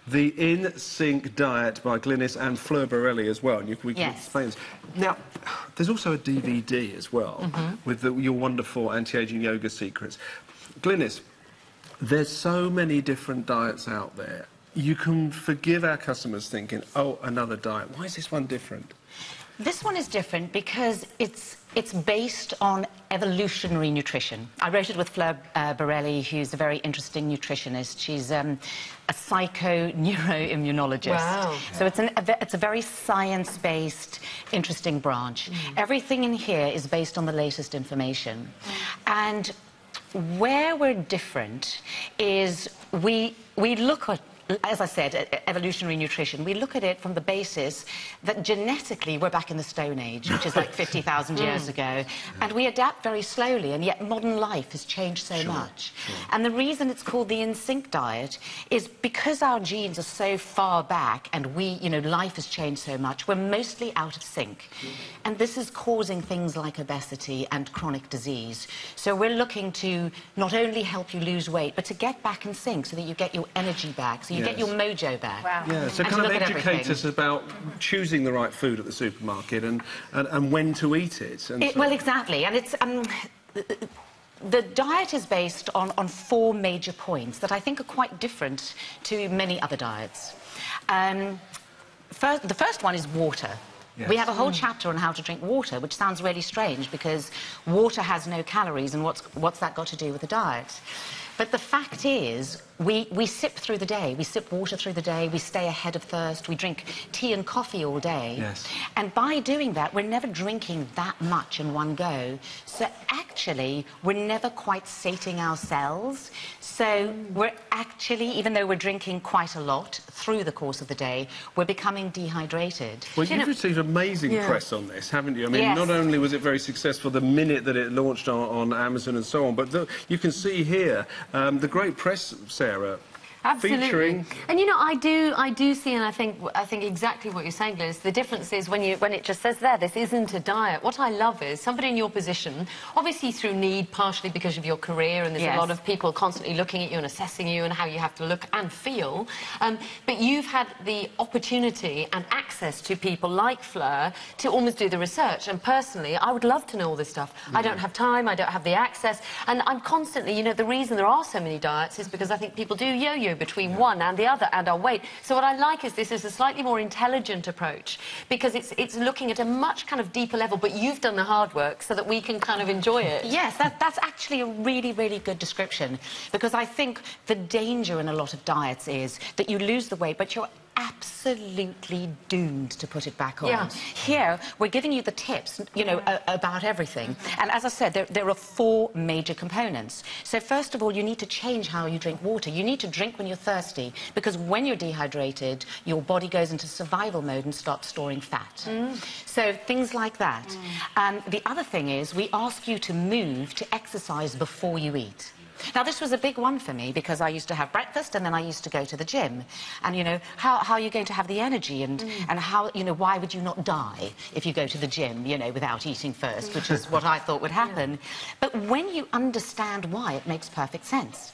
The In Sync Diet by Glynis and Fleur Borrelli as well. And we can explain this. Now, there's also a DVD as well with your wonderful anti-aging yoga secrets. Glynis, there's so many different diets out there. You can forgive our customers thinking, oh, another diet. Why is this one different? This one is different because it's based on evolutionary nutrition. I wrote it with Fleur Borrelli, who's a very interesting nutritionist. She's a psycho-neuroimmunologist. Wow. So it's a very science-based, interesting branch. Everything in here is based on the latest information. And where we're different is we look at, as I said, evolutionary nutrition, we look at it from the basis that genetically we're back in the Stone Age, which is like 50,000 years ago, and we adapt very slowly, and yet modern life has changed so much. And the reason it's called the In Sync diet is because our genes are so far back and life has changed so much, we're mostly out of sync. And this is causing things like obesity and chronic disease. So we're looking to not only help you lose weight, but to get back in sync so that you get your energy back, so you get your mojo back. Wow. Yeah, so kind of educate us about choosing the right food at the supermarket and when to eat it. Well, exactly. And it's... the diet is based on 4 major points that I think are quite different to many other diets. The first one is water. Yes. We have a whole chapter on how to drink water, which sounds really strange because water has no calories, and what's that got to do with the diet? But the fact is, we sip through the day. We sip water through the day. We stay ahead of thirst. We drink tea and coffee all day. Yes. And by doing that, we're never drinking that much in one go. So actually, we're never quite sating our cells. So we're actually, even though we're drinking quite a lot through the course of the day, we're becoming dehydrated. Well, you've received amazing press on this, haven't you? I mean, not only was it very successful the minute that it launched on Amazon and so on, but you can see here the great press, Sarah. Absolutely. Featuring... And you know, I do see, and I think exactly what you're saying, Glynis. The difference is when it just says there, this isn't a diet. What I love is somebody in your position, obviously through need, partially because of your career, and there's a lot of people constantly looking at you and assessing you and how you have to look and feel. But you've had the opportunity and access to people like Fleur to almost do the research. And personally, I would love to know all this stuff. I don't have time, I don't have the access, and I'm constantly, you know, the reason there are so many diets is because I think people do yo-yo between one and the other and our weight. So what I like is this is a slightly more intelligent approach because it's looking at a much kind of deeper level, but you've done the hard work so that we can kind of enjoy it. Yes, that's actually a really, really good description, because I think the danger in a lot of diets is that you lose the weight, but you're absolutely doomed to put it back on. Yeah. Here, we're giving you the tips, you know, about everything. And as I said, there are 4 major components. So first of all, you need to change how you drink water. You need to drink when you're thirsty, because when you're dehydrated, your body goes into survival mode and starts storing fat. So things like that. The other thing is, we ask you to move, to exercise before you eat. Now, this was a big one for me because I used to have breakfast and then I used to go to the gym. And, you know, how are you going to have the energy and how, you know, why would you not die if you go to the gym, you know, without eating first, which is what I thought would happen. But when you understand why, it makes perfect sense.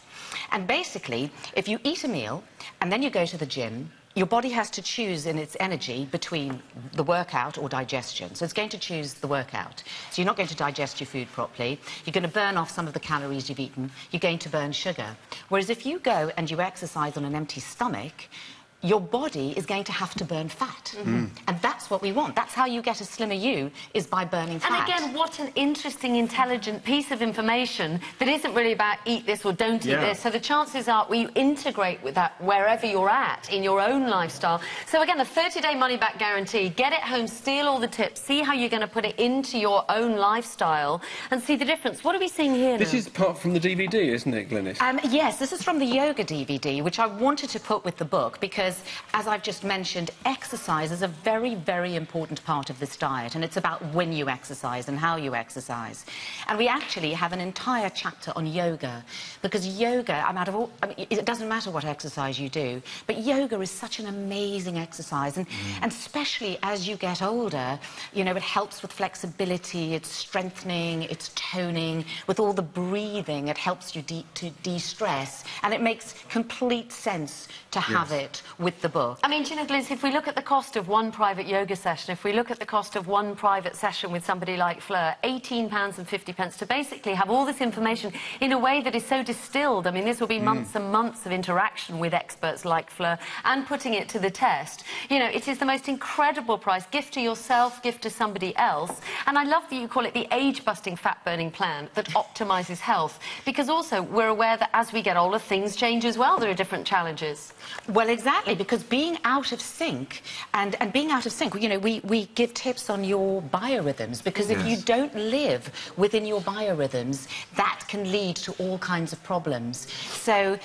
And basically, if you eat a meal and then you go to the gym, your body has to choose in its energy between the workout or digestion. So it's going to choose the workout. So you're not going to digest your food properly. You're going to burn off some of the calories you've eaten. You're going to burn sugar. Whereas if you go and you exercise on an empty stomach, your body is going to have to burn fat. And that's what we want. That's how you get a slimmer you, is by burning fat. And again, what an interesting, intelligent piece of information that isn't really about eat this or don't eat this. So the chances are you integrate with that wherever you're at in your own lifestyle. So again, a 30-day money-back guarantee. Get it home, steal all the tips, see how you're going to put it into your own lifestyle and see the difference. What are we seeing here now? This is part from the DVD, isn't it, Glynis? Yes, this is from the yoga DVD, which I wanted to put with the book because because, as I've just mentioned, exercise is a very, very important part of this diet, and it's about when you exercise and how you exercise. And we actually have an entire chapter on yoga, because yoga, it doesn't matter what exercise you do, but yoga is such an amazing exercise, and especially as you get older, you know, it helps with flexibility, it's strengthening, it's toning, with all the breathing, it helps you to de-stress, and it makes complete sense to have it with the book. I mean, do you know, Glynis, if we look at the cost of one private yoga session, if we look at the cost of one private session with somebody like Fleur, £18.50 to basically have all this information in a way that is so distilled. I mean, this will be months and months of interaction with experts like Fleur and putting it to the test. You know, it is the most incredible price. Gift to yourself, gift to somebody else. And I love that you call it the age-busting fat-burning plan that optimises health, because also we're aware that as we get older, things change as well. There are different challenges. Well, exactly, because being out of sync and being out of sync, you know, we give tips on your biorhythms, because if you don't live within your biorhythms, that can lead to all kinds of problems. So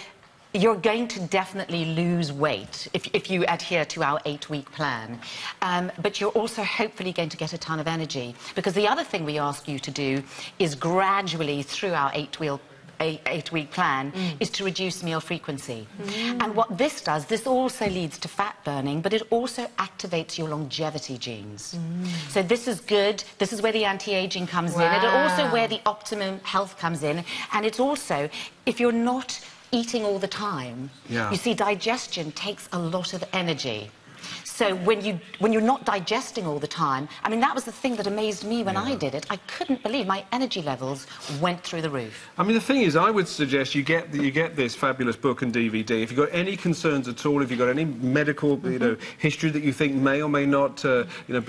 you're going to definitely lose weight if you adhere to our 8-week plan. But you're also hopefully going to get a ton of energy, because the other thing we ask you to do is gradually, through our 8-week plan, is to reduce meal frequency. And what this does, this also leads to fat burning, but it also activates your longevity genes. So this is good. This is where the anti-aging comes in, and also where the optimum health comes in. And it's also, if you're not eating all the time, you see, digestion takes a lot of energy. So when you're not digesting all the time, I mean, that was the thing that amazed me when I did it. I couldn't believe my energy levels went through the roof. I mean, the thing is, I would suggest you get this fabulous book and DVD. If you've got any concerns at all, if you've got any medical, you know, history that you think may or may not, you know, be